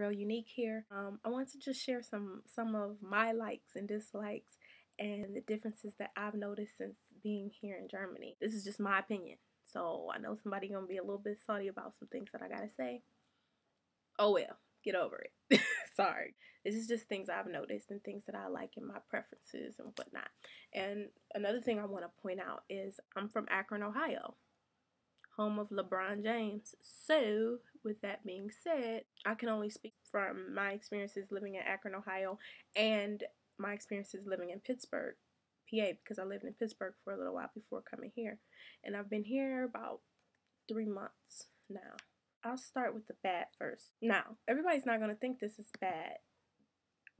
real unique here. I want to just share some of my likes and dislikes and the differences that I've noticed since being here in Germany. This is just my opinion. So I know somebody gonna be a little bit salty about some things that I gotta say. Oh well, get over it. Sorry. This is just things I've noticed and things that I like in my preferences and whatnot. And another thing I want to point out is I'm from Akron, Ohio, home of LeBron James. So, with that being said, I can only speak from my experiences living in Akron, Ohio, and my experiences living in Pittsburgh, PA, because I lived in Pittsburgh for a little while before coming here. And I've been here about 3 months now. I'll start with the bad first. Now, everybody's not going to think this is bad,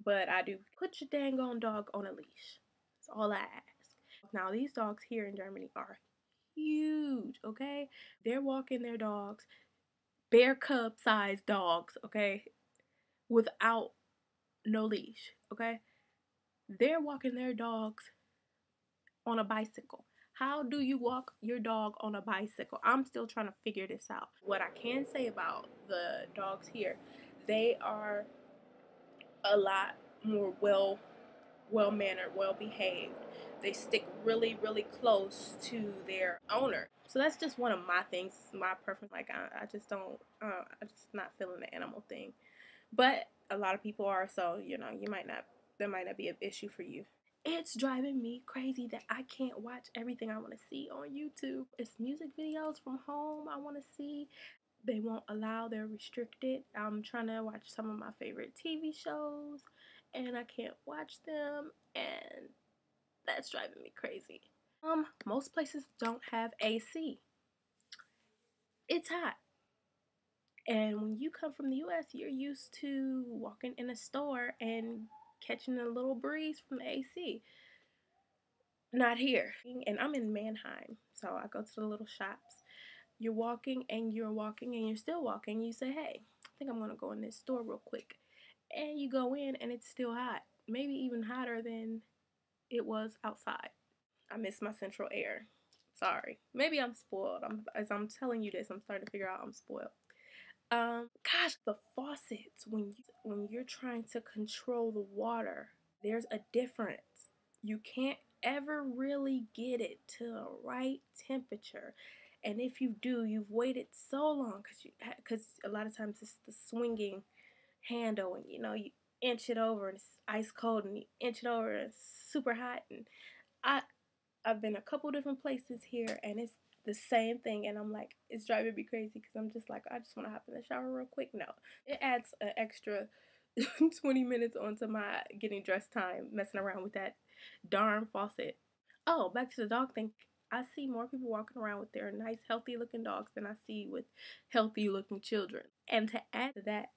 but I do. Put your dang on dog on a leash. That's all I ask. Now, these dogs here in Germany are huge, okay? They're walking their dogs, bear cub sized dogs, okay? Without no leash, okay? They're walking their dogs on a bicycle. How do you walk your dog on a bicycle? I'm still trying to figure this out. What I can say about the dogs here, they are a lot more well-mannered, well-behaved. They stick really, really close to their owner. So that's just one of my things, my preference. Like I just don't, I'm just not feeling the animal thing. But a lot of people are, so there might not be an issue for you. It's driving me crazy that I can't watch everything I want to see on YouTube. It's music videos from home I want to see. They won't allow, they're restricted. I'm trying to watch some of my favorite TV shows and I can't watch them, and that's driving me crazy. Most places don't have AC. It's hot. And when you come from the US, you're used to walking in a store and catching a little breeze from the AC. Not here. And I'm in Mannheim, so I go to the little shops. You're walking and you're walking and you're still walking. You say, hey, I think I'm going to go in this store real quick. And you go in and it's still hot. Maybe even hotter than it was outside. I miss my central air. Sorry. Maybe I'm spoiled. As I'm telling you this, I'm starting to figure out I'm spoiled. Gosh, the faucets, when you're trying to control the water, there's a difference. You can't ever really get it to the right temperature. And if you do, you've waited so long because a lot of times it's the swinging handle, and you inch it over and it's ice cold, and you inch it over and it's super hot. And I've been a couple different places here and it's the same thing, and I'm like, it's driving me crazy because I'm just like, I just want to hop in the shower real quick. No, it adds an extra 20 minutes onto my getting dressed time messing around with that darn faucet. Oh, back to the dog thing. I see more people walking around with their nice, healthy looking dogs than I see with healthy looking children. And to add to that,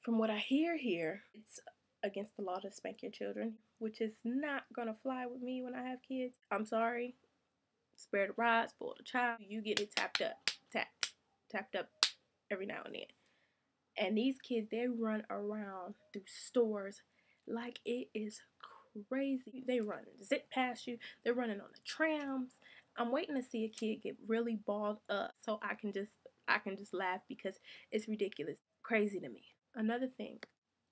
from what I hear here, it's against the law to spank your children, which is not gonna fly with me when I have kids. I'm sorry. Spare the rod, spoil the child. You get it tapped up, tapped up every now and then. And these kids, they run around through stores like it is crazy. They run zip past you. They're running on the trams. I'm waiting to see a kid get really balled up so I can just laugh because it's ridiculous, crazy to me. Another thing,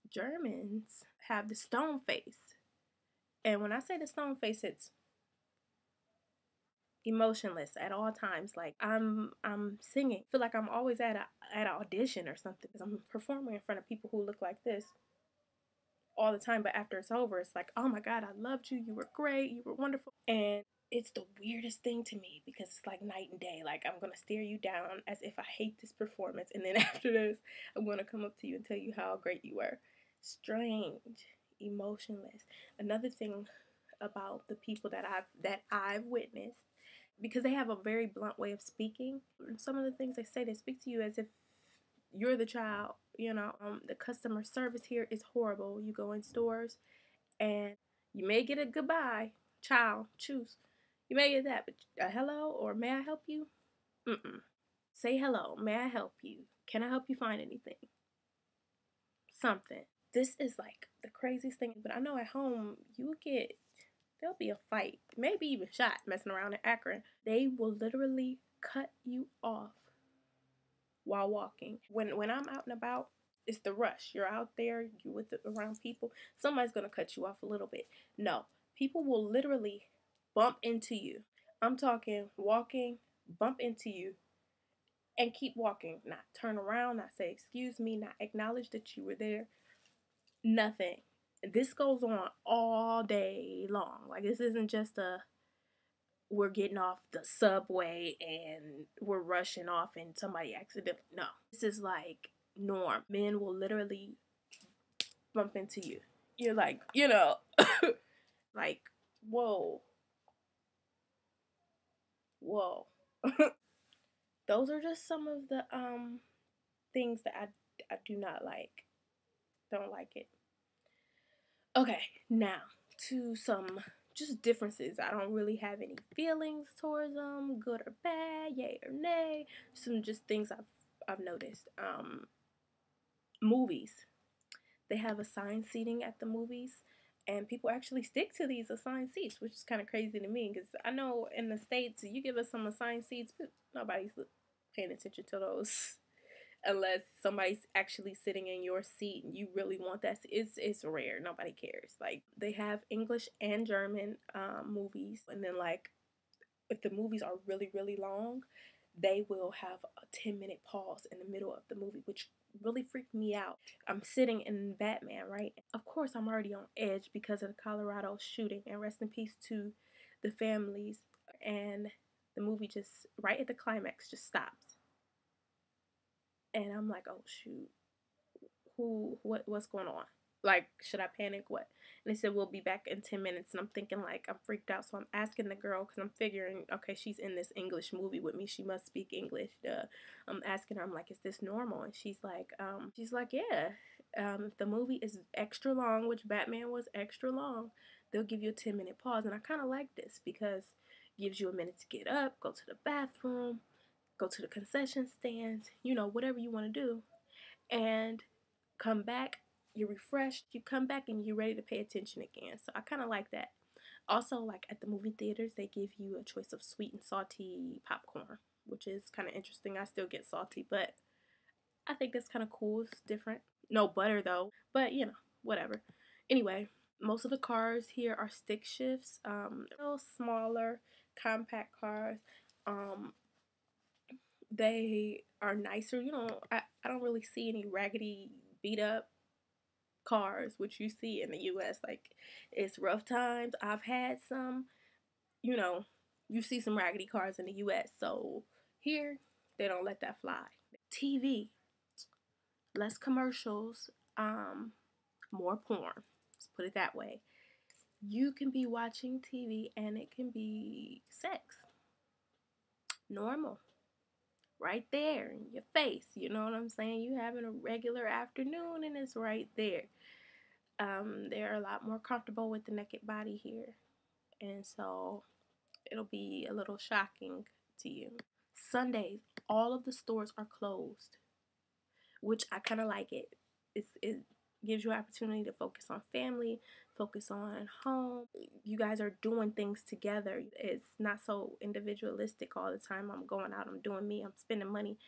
Germans have the stone face. And when I say the stone face, it's emotionless at all times. Like I'm singing. I feel like I'm always at an audition or something because I'm performing in front of people who look like this all the time, but after it's over, it's like, oh my God, I loved you. You were great. You were wonderful. And it's the weirdest thing to me because it's like night and day. Like I'm going to stare you down as if I hate this performance. And then after this, I'm going to come up to you and tell you how great you were. Strange, emotionless. Another thing about the people that I've witnessed, because they have a very blunt way of speaking. Some of the things they say, they speak to you as if you're the child. The customer service here is horrible. You go in stores and you may get a goodbye, child, choose. You may get that, but a hello or may I help you? Say hello, may I help you? Can I help you find anything? Something. This is like the craziest thing, but I know at home there'll be a fight, maybe even shot messing around in Akron. They will literally cut you off while walking. When I'm out and about, It's the rush. You're out there, you with around people. Somebody's gonna cut you off a little bit. No, people will literally bump into you. I'm talking walking, bump into you, and keep walking. Not turn around, not say excuse me, not acknowledge that you were there. Nothing. This goes on all day long. Like, this isn't just a we're getting off the subway and we're rushing off and somebody accidentally. No, this is like norm. Men will literally bump into you. You're like, like, whoa, whoa. Those are just some of the things that I do not like. Don't like it. Okay, now to some just differences. I don't really have any feelings towards them, good or bad, yay or nay. Some just things I've noticed. Movies. They have assigned seating at the movies, and people actually stick to these assigned seats, which is kind of crazy to me because I know in the States, you give us some assigned seats, but nobody's paying attention to those unless somebody's actually sitting in your seat and you really want that. It's rare. Nobody cares. Like, they have English and German movies, and then like if the movies are really really long, they will have a 10-minute pause in the middle of the movie, which really freaked me out. I'm sitting in Batman, right? Of course, I'm already on edge because of the Colorado shooting, and rest in peace to the families. And the movie just, right at the climax, just stops. And I'm like, oh shoot, what's going on? Like, should I panic? What? And they said we'll be back in 10 minutes. And I'm thinking, like, I'm freaked out. So I'm asking the girl, because I'm figuring, okay, she's in this English movie with me, she must speak English. I'm asking her, I'm like, is this normal? And she's like, yeah. If the movie is extra long, which Batman was extra long, they'll give you a 10-minute pause. And I kind of like this because it gives you a minute to get up, go to the bathroom, go to the concession stands, whatever you want to do, and come back. You're refreshed. You come back and you're ready to pay attention again. So I kind of like that. Also, like at the movie theaters, they give you a choice of sweet and salty popcorn, which is kind of interesting. I still get salty, but I think that's kind of cool. It's different. No butter though, but whatever. Anyway, most of the cars here are stick shifts. Little smaller, compact cars. Um, they are nicer. I don't really see any raggedy, beat up cars, which you see in the US. Like, it's rough times. I've had some, you know, you see some raggedy cars in the US. So here, they don't let that fly. TV, less commercials, more porn. Let's put it that way. You can be watching TV and it can be sex. Normal. Right there in your face. You know what I'm saying? You having a regular afternoon and it's right there. They're a lot more comfortable with the naked body here. And so it'll be a little shocking to you. Sundays, all of the stores are closed, which I kind of like it. It gives you an opportunity to focus on family, focus on home. You guys are doing things together. It's not so individualistic all the time. I'm going out, I'm doing me, I'm spending money.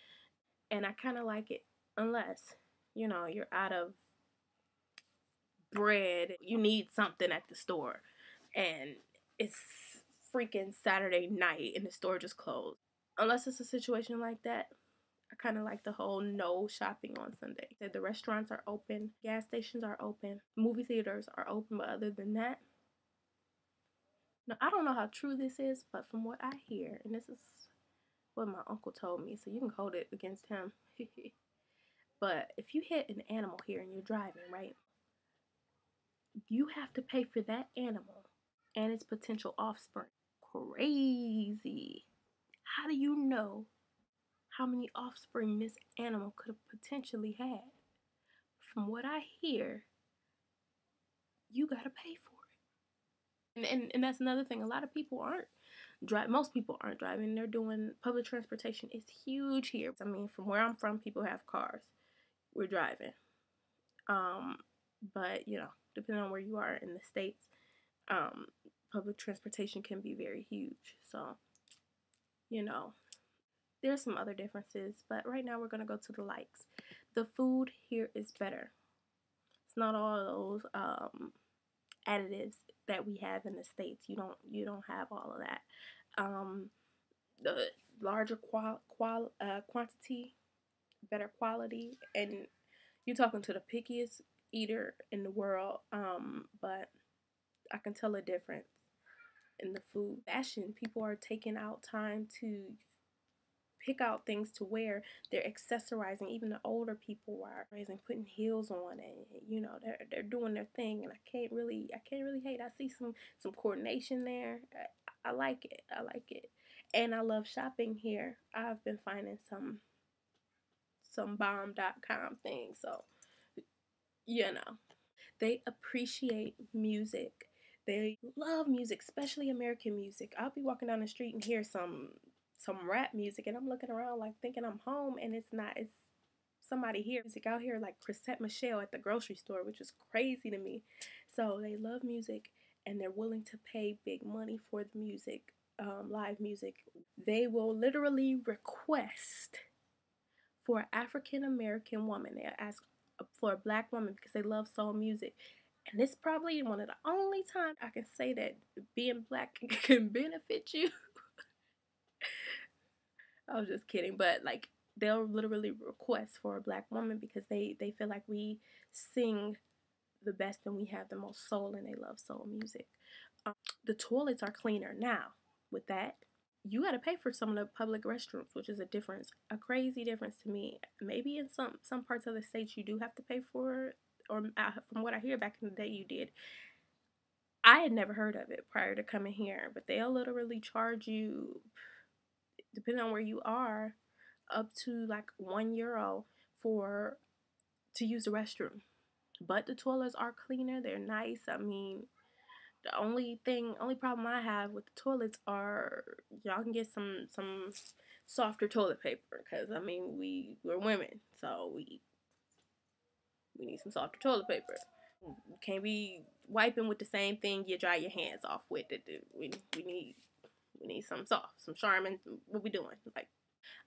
And I kind of like it, unless, you're out of bread, you need something at the store, and it's freaking Saturday night and the store just closed. Unless it's a situation like that, I kind of like the whole no shopping on Sunday. The restaurants are open, gas stations are open, movie theaters are open, but other than that, now I don't know how true this is, but from what I hear, and this is what my uncle told me, so you can hold it against him. But if you hit an animal here and you're driving, right, you have to pay for that animal and its potential offspring. Crazy. How do you know how many offspring this animal could have potentially had? From what I hear, you gotta pay for it. And that's another thing. A lot of people aren't driving. Most people aren't driving. They're doing public transportation. It's huge here. I mean, from where I'm from, people have cars. We're driving. But depending on where you are in the States, public transportation can be very huge. So, there's some other differences, but right now we're going to go to the likes. The food here is better. It's not all those additives that we have in the States. You don't have all of that. Um, the larger quantity, better quality, and you're talking to the pickiest eater in the world. But I can tell a difference in the food. Fashion, people are taking out time to pick out things to wear. They're accessorizing. Even the older people are raising, putting heels on, and they're doing their thing. And I can't really hate. I see some coordination there. I like it. I like it, and I love shopping here. I've been finding some bomb.com things. So they appreciate music. They love music, especially American music. I'll be walking down the street and hear some rap music, and I'm looking around like thinking I'm home, and it's not. It's somebody here. Music out here like Chrisette Michelle at the grocery store, which is crazy to me. So they love music, and they're willing to pay big money for the music, live music. They will literally request for an African American woman. They ask for a black woman because they love soul music. And it's probably one of the only times I can say that being black can benefit you. I was just kidding, but like they'll literally request for a black woman because they feel like we sing the best and we have the most soul and they love soul music. The toilets are cleaner now. With that, you got to pay for some of the public restrooms, which is a crazy difference to me. Maybe in some parts of the states you do have to pay for it, or from what I hear back in the day you did. I had never heard of it prior to coming here, but they'll literally charge you, depending on where you are, up to like €1 for to use the restroom. But the toilets are cleaner, they're nice. I mean, the only problem I have with the toilets are y'all can get some softer toilet paper because I mean we're women, so we need some softer toilet paper. Can't be wiping with the same thing you dry your hands off with. We need some soft, some Charmin. What we doing? Like,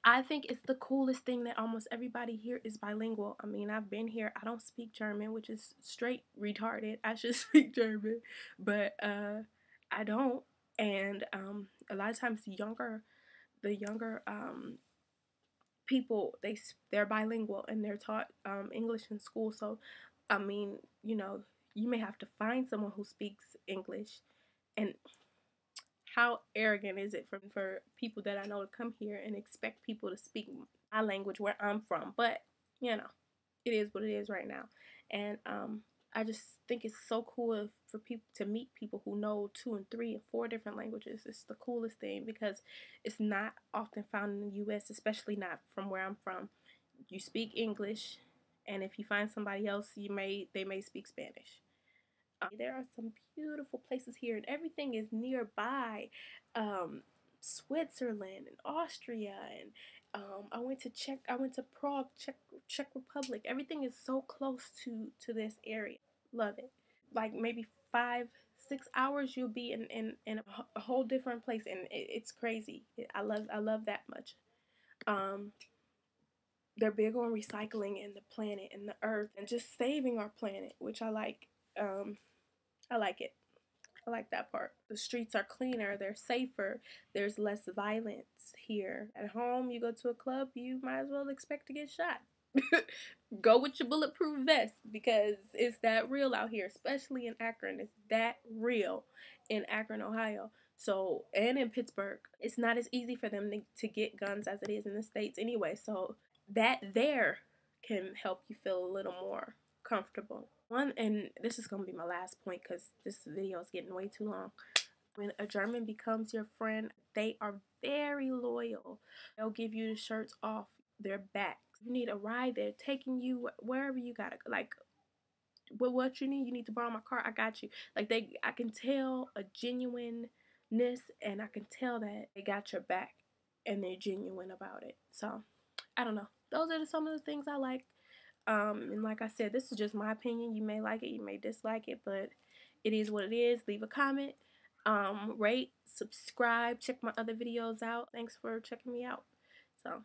I think it's the coolest thing that almost everybody here is bilingual. I mean, I've been here. I don't speak German, which is straight retarded. I should speak German, but I don't. And a lot of times the younger people they're bilingual and they're taught English in school. So, I mean, you may have to find someone who speaks English, and how arrogant is it for people that I know to come here and expect people to speak my language where I'm from? But it is what it is right now, and I just think it's so cool for people to meet people who know 2 and 3 and 4 different languages. It's the coolest thing because it's not often found in the U.S., especially not from where I'm from. You speak English, and if you find somebody else, they may speak Spanish. There are some beautiful places here, and everything is nearby. Switzerland and Austria, and I went to Prague, Czech Republic. Everything is so close to this area. Love it. Like maybe 5-6 hours, you'll be in a whole different place, and it's crazy. I love that much. Um, they're big on recycling and the planet and the earth and just saving our planet, which I like. I like it. I like that part. The streets are cleaner, they're safer, there's less violence here. At home, you go to a club, you might as well expect to get shot. Go with your bulletproof vest because it's that real out here, especially in Akron. It's that real in Akron, Ohio. So, and in Pittsburgh, it's not as easy for them to get guns as it is in the States anyway. So, that there can help you feel a little more comfortable. One, and this is going to be my last point because this video is getting way too long. When a German becomes your friend, they are very loyal. They'll give you the shirts off their backs. You need a ride, they're taking you wherever you gotta, like, what you need to borrow my car, I got you. Like, I can tell a genuineness, and I can tell that they got your back and they're genuine about it. So, I don't know. Those are some of the things I like. And like I said, this is just my opinion. You may like it, you may dislike it, but it is what it is. Leave a comment, rate, subscribe, check my other videos out. Thanks for checking me out. So